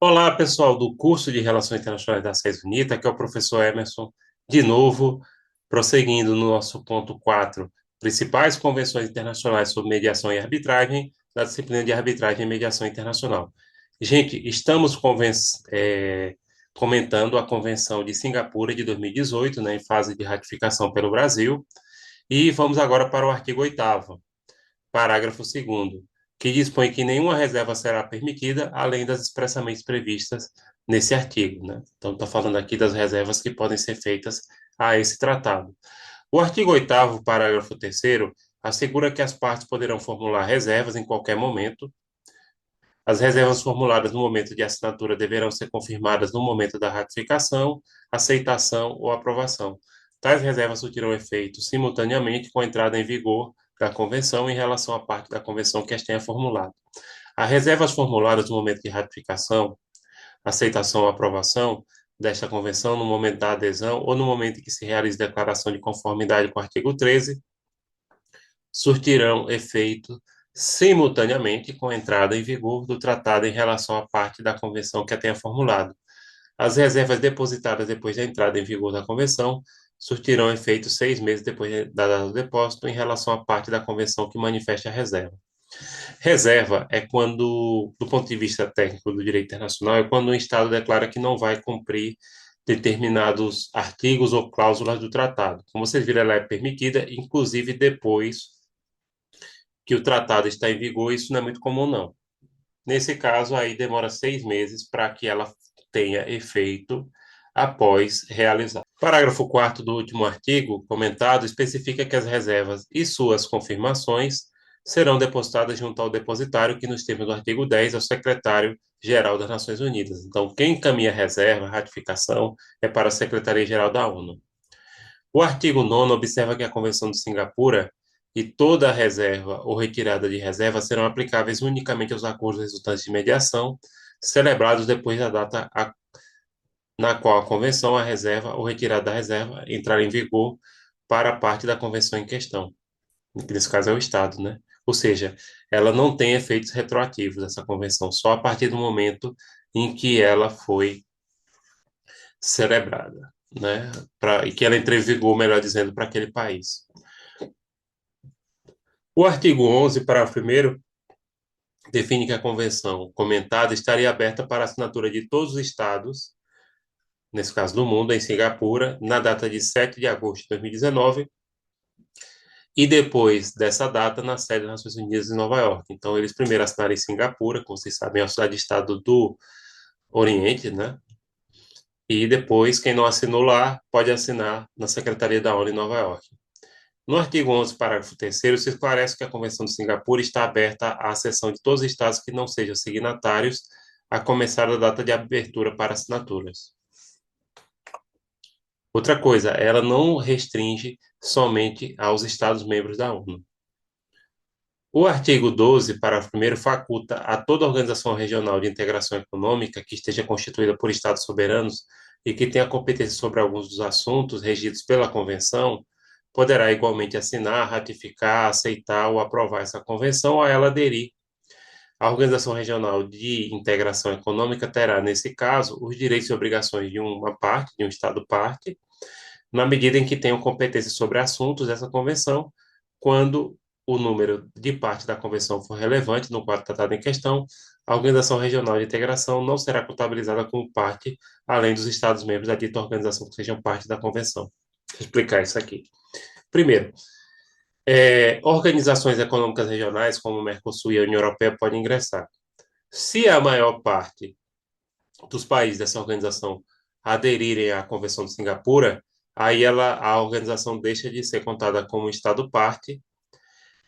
Olá, pessoal do curso de Relações Internacionais da SES Unita, aqui é o professor Emerson, de novo, prosseguindo no nosso ponto 4, principais convenções internacionais sobre mediação e arbitragem, da disciplina de arbitragem e mediação internacional. Gente, estamos comentando a Convenção de Singapura de 2018, né, em fase de ratificação pelo Brasil, e vamos agora para o artigo 8º, parágrafo segundo, que dispõe que nenhuma reserva será permitida, além das expressamente previstas nesse artigo, né? Então, está falando aqui das reservas que podem ser feitas a esse tratado. O artigo 8º, parágrafo terceiro, assegura que as partes poderão formular reservas em qualquer momento. As reservas formuladas no momento de assinatura deverão ser confirmadas no momento da ratificação, aceitação ou aprovação. Tais reservas surtirão efeito simultaneamente com a entrada em vigor da convenção em relação à parte da convenção que as tenha formulado. As reservas formuladas no momento de ratificação, aceitação ou aprovação desta convenção no momento da adesão ou no momento em que se realize declaração de conformidade com o artigo 13 surtirão efeito simultaneamente com a entrada em vigor do tratado em relação à parte da convenção que a tenha formulado. As reservas depositadas depois da entrada em vigor da convenção surtirão efeito 6 meses depois da data do depósito em relação à parte da convenção que manifeste a reserva. Reserva é quando, do ponto de vista técnico do direito internacional, é quando um Estado declara que não vai cumprir determinados artigos ou cláusulas do tratado. Como vocês viram, ela é permitida, inclusive depois que o tratado está em vigor, isso não é muito comum, não. Nesse caso, aí demora 6 meses para que ela tenha efeito após realizar. Parágrafo 4º do último artigo comentado especifica que as reservas e suas confirmações serão depositadas junto ao depositário, que nos termos do artigo 10 é o secretário-geral das Nações Unidas. Então, quem encaminha a reserva, a ratificação, é para a Secretaria-Geral da ONU. O artigo 9º observa que a Convenção de Singapura e toda a reserva ou retirada de reserva serão aplicáveis unicamente aos acordos resultantes de mediação, celebrados depois da data na qual a convenção, a reserva ou retirada da reserva entrar em vigor para a parte da convenção em questão. Nesse caso é o Estado, né? Ou seja, ela não tem efeitos retroativos, essa convenção, só a partir do momento em que ela foi celebrada, né? E que ela entre em vigor, melhor dizendo, para aquele país. O artigo 11, parágrafo 1º, define que a convenção comentada estaria aberta para assinatura de todos os estados, nesse caso do mundo, em Singapura, na data de 7 de agosto de 2019, e depois dessa data, na sede das Nações Unidas em Nova York. Então, eles primeiro assinaram em Singapura, como vocês sabem, é uma cidade-estado do Oriente, né? E depois, quem não assinou lá, pode assinar na Secretaria da ONU em Nova York. No artigo 11, parágrafo 3º, se esclarece que a Convenção de Singapura está aberta à acessão de todos os estados que não sejam signatários, a começar da data de abertura para assinaturas. Outra coisa, ela não restringe somente aos estados-membros da ONU. O artigo 12, parágrafo 1º, faculta a toda organização regional de integração econômica que esteja constituída por estados soberanos e que tenha competência sobre alguns dos assuntos regidos pela Convenção, poderá igualmente assinar, ratificar, aceitar ou aprovar essa convenção ou a ela aderir. A Organização Regional de Integração Econômica terá, nesse caso, os direitos e obrigações de uma parte, de um Estado-parte, na medida em que tenham competência sobre assuntos dessa convenção, quando o número de partes da convenção for relevante no quadro tratado em questão, a Organização Regional de Integração não será contabilizada como parte, além dos Estados-membros da dita organização que sejam parte da convenção. Vou explicar isso aqui. Primeiro, organizações econômicas regionais, como o Mercosul e a União Europeia, podem ingressar. Se a maior parte dos países dessa organização aderirem à Convenção de Singapura, aí a organização deixa de ser contada como Estado-parte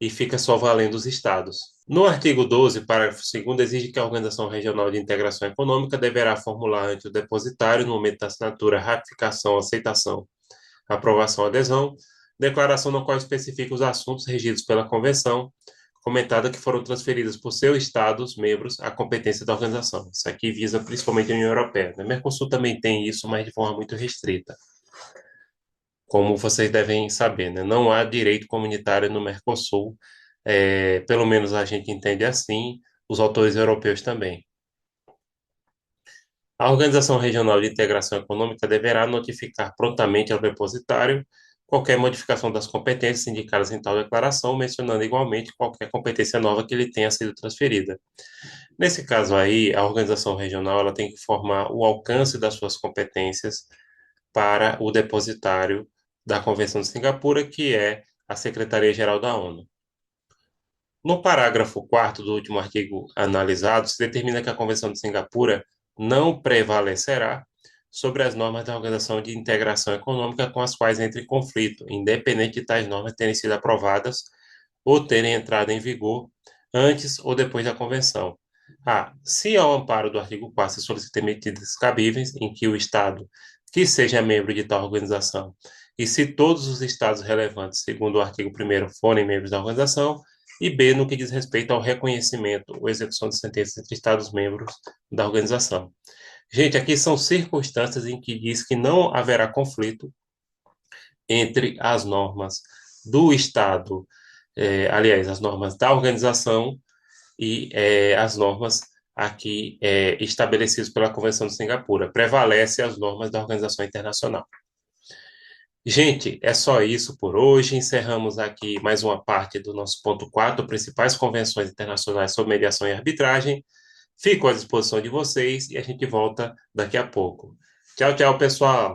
e fica só valendo os Estados. No artigo 12, parágrafo 2º, exige que a Organização Regional de Integração Econômica deverá formular ante o depositário, no momento da assinatura, ratificação, aceitação, aprovação, adesão, declaração na qual especifica os assuntos regidos pela Convenção, comentada que foram transferidas por seus Estados membros à competência da organização. Isso aqui visa principalmente a União Europeia. O Mercosul também tem isso, mas de forma muito restrita, como vocês devem saber, né? Não há direito comunitário no Mercosul, pelo menos a gente entende assim, os autores europeus também. A Organização Regional de Integração Econômica deverá notificar prontamente ao depositário qualquer modificação das competências indicadas em tal declaração, mencionando igualmente qualquer competência nova que lhe tenha sido transferida. Nesse caso aí, a organização regional ela tem que informar o alcance das suas competências para o depositário da Convenção de Singapura, que é a Secretaria-Geral da ONU. No parágrafo 4º do último artigo analisado, se determina que a Convenção de Singapura não prevalecerá sobre as normas da Organização de Integração Econômica com as quais entra em conflito, independente de tais normas terem sido aprovadas ou terem entrado em vigor antes ou depois da Convenção. Se ao amparo do artigo 4º se solicitem medidas cabíveis em que o Estado que seja membro de tal organização e se todos os Estados relevantes, segundo o artigo 1º, forem membros da organização, e B, no que diz respeito ao reconhecimento ou execução de sentenças entre Estados-membros da organização. Gente, aqui são circunstâncias em que diz que não haverá conflito entre as normas do Estado, aliás, as normas da organização e as normas aqui estabelecidas pela Convenção de Singapura. Prevalece as normas da Organização Internacional. Gente, é só isso por hoje. Encerramos aqui mais uma parte do nosso ponto 4, principais convenções internacionais sobre mediação e arbitragem. Fico à disposição de vocês e a gente volta daqui a pouco. Tchau, tchau, pessoal.